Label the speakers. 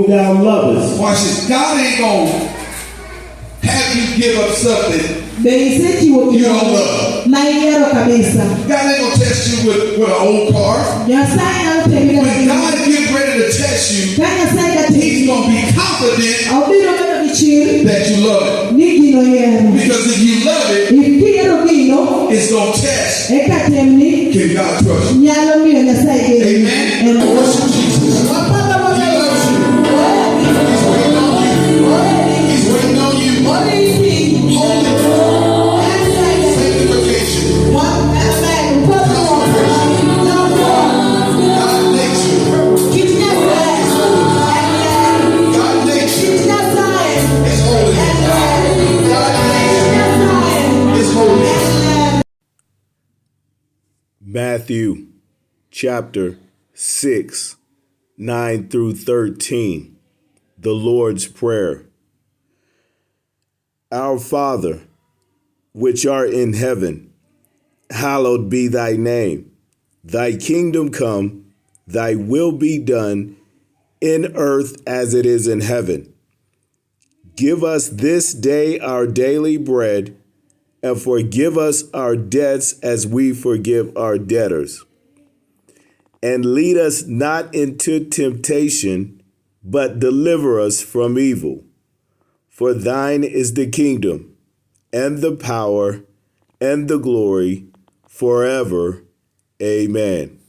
Speaker 1: without lovers.
Speaker 2: Watch this. God ain't going to have you give up something you don't love. God ain't going to test you with an old car. When God gets ready to test you, He's going to be confident that you love it. Because if you love it, it's going to test. Can God trust you? Amen. Worship Jesus. He loves you. He's waiting on you. He's waiting on you. Holy. Sanctification. God makes you. God makes you. It's holy. God makes you. It's holy.
Speaker 3: Matthew chapter 6, 9 through 13, the Lord's Prayer. Our Father, which art in heaven, hallowed be thy name. Thy kingdom come, thy will be done in earth as it is in heaven. Give us this day our daily bread, and forgive us our debts as we forgive our debtors. And lead us not into temptation, but deliver us from evil. For thine is the kingdom, and the power, and the glory, forever. Amen.